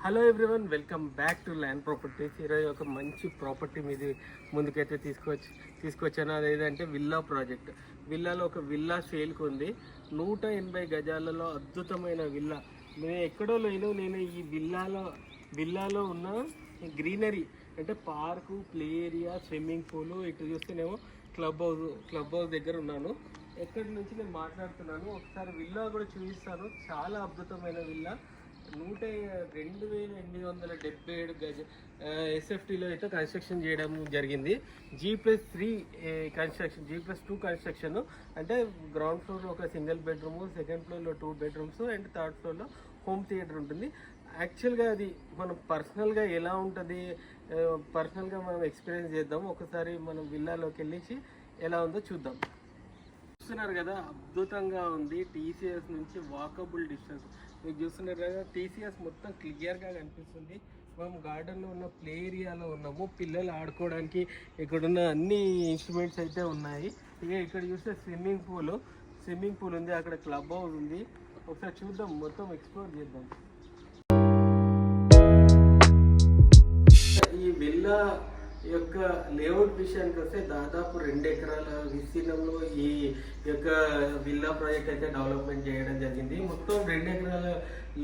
Hello everyone, welcome back to land properties. ఈరోజు ఒక మంచి ప్రాపర్టీ మీది ముందుకైతే తీసుకొచ్చాను. అదేంటంటే విల్లా ప్రాజెక్ట్. విల్లాలో ఒక విల్లా సేల్కి ఉంది. 180 గజాలలో అద్భుతమైన విల్లా. నేను ఎక్కడో లేను. నేను ఈ విల్లాలో ఉన్న గ్రీనరీ అంటే park, play area, swimming pool, ఇటు చూస్తేనేమో క్లబ్ హౌస్ దగ్గర ఉన్నాను. ఎక్కడి నుంచి నేను మాట్లాడుతున్నాను, ఒకసారి విల్లా కూడా చూపిస్తాను. చాలా అద్భుతమైన విల్లా. 2877 గజ ఎస్ఎఫ్టీలో అయితే కన్స్ట్రక్షన్ చేయడం జరిగింది. G+3 construction, G+2 construction. అంటే గ్రౌండ్ ఫ్లోర్లో ఒక సింగిల్ బెడ్రూమ్, సెకండ్ ఫ్లోర్లో 2 బెడ్రూమ్స్ అండ్ థర్డ్ ఫ్లోర్లో హోమ్ థియేటర్ ఉంటుంది. యాక్చువల్గా అది మనం పర్సనల్గా ఎలా ఉంటుంది, పర్సనల్గా మనం ఎక్స్పీరియన్స్ చేద్దాం. ఒకసారి మనం విల్లాలోకి వెళ్ళి ఎలా ఉందో చూద్దాం. చూస్తున్నారు కదా, అద్భుతంగా ఉంది. టీసీఎస్ నుంచి వాకబుల్ డిస్టెన్స్. మీరు చూస్తున్నారు కదా, టీసీఎస్ మొత్తం క్లియర్గా కనిపిస్తుంది. మనం గార్డెన్లో ఉన్న ప్లే ఏరియాలో ఉన్నాము. పిల్లలు ఆడుకోవడానికి ఇక్కడున్న అన్ని ఇన్స్ట్రుమెంట్స్ అయితే ఉన్నాయి. ఇక ఇక్కడ చూస్తే స్విమ్మింగ్ పూల్ ఉంది, అక్కడ క్లబ్ హౌస్ ఉంది. ఒకసారి చూద్దాం, మొత్తం ఎక్స్ప్లోర్ చేద్దాం. ఈ విల్లా యొక్క లేఅవుట్ విషయానికి వస్తే దాదాపు 2 ఎకరాల విస్తీర్ణంలో ఈ యొక్క విల్లా ప్రాజెక్ట్ అయితే డెవలప్మెంట్ చేయడం జరిగింది. మొత్తం 2 ఎకరాల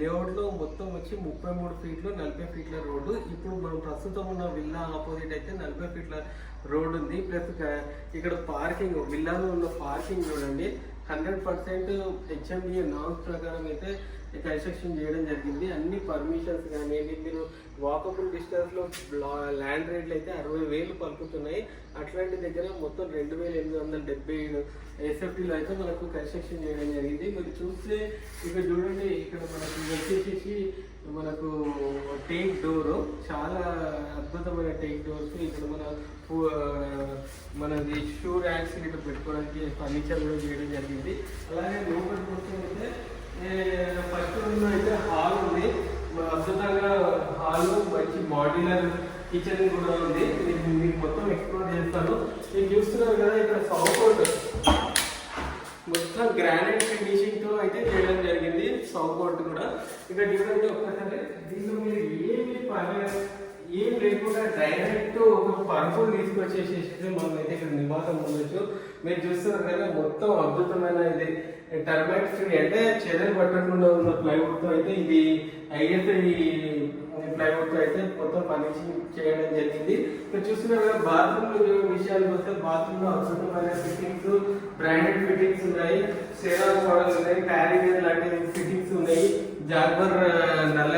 లేఅవుట్లో మొత్తం వచ్చి 33 ఫీట్లు 40 ఫీట్ల రోడ్డు. ఇప్పుడు మనం ప్రస్తుతం ఉన్న విల్లా ఆపోజిట్ అయితే 40 ఫీట్ల రోడ్ ఉంది. ప్లస్ ఇక్కడ పార్కింగ్, విల్లాలో ఉన్న పార్కింగ్ చూడండి, 100% HMDA నామ్స్ ప్రకారం అయితే కన్స్ట్రక్షన్ చేయడం జరిగింది. అన్ని పర్మిషన్స్ కానివ్వండి, మీరు వాకబుల్ డిస్టెన్స్లో ల్యాండ్ రేట్లు అయితే 60,000 పలుకుతున్నాయి. అట్లాంటి దగ్గర మొత్తం 2877 ఎస్ఎఫ్టీలో అయితే మనకు కన్స్ట్రక్షన్ చేయడం జరిగింది. మీరు చూస్తే ఇక్కడ చూడండి, ఇక్కడ మనకు వచ్చేసి మనకు టేక్ డోర్, చాలా అద్భుతమైన టేక్ డోర్స్. ఇక్కడ మనది షూ ర్యాక్స్ ఇట్లా పెట్టుకోవడానికి ఫర్నిచర్ కూడా చేయడం జరిగింది. అలాగే లోపలికి వస్తే ఫస్ట్ రూమ్లో అయితే హాల్ ఉంది. అద్భుతంగా హాల్, మంచి మాడ్యులర్ కిచెన్ కూడా ఉంది. మీకు మొత్తం ఎక్స్ప్లోర్ చేస్తాను. మీరు చూస్తున్నారు కదా, ఇక్కడ సౌకోట్ మొత్తం గ్రానైట్ ఫినిషింగ్తో అయితే చేయడం జరిగింది. సౌకోట్ కూడా ఇక్కడ చూడండి ఒక్కసారి. దీంట్లో మీరు ఏం లేకుండా డైరెక్ట్ ఒక పరుపులు తీసుకొచ్చేసి మనం అయితే ఇక్కడ నివాసం ఉండొచ్చు. మీరు చూస్తున్నారు కదా, మొత్తం అద్భుతమైన ఇది టర్మైట్ ఫ్రీ, అంటే చెదలు పట్టకుండా ఉన్న ప్లైవుడ్తో అయితే ఇది ISI ప్లైవుడ్తో అయితే మొత్తం ఫర్నిషింగ్ చేయడం జరిగింది. మీరు చూస్తున్నారు కదా, బాత్రూమ్ విషయానికి వస్తే బాత్రూంలో అద్భుతమైన ఫిట్టింగ్స్, బ్రాండెడ్ ఫిట్టింగ్స్ ఉన్నాయి, సేరా మోడల్స్ ఉన్నాయి, క్యారీగర్ లాంటి ఫిట్టింగ్స్ ఉన్నాయి. జాగ్వర్ నల్ల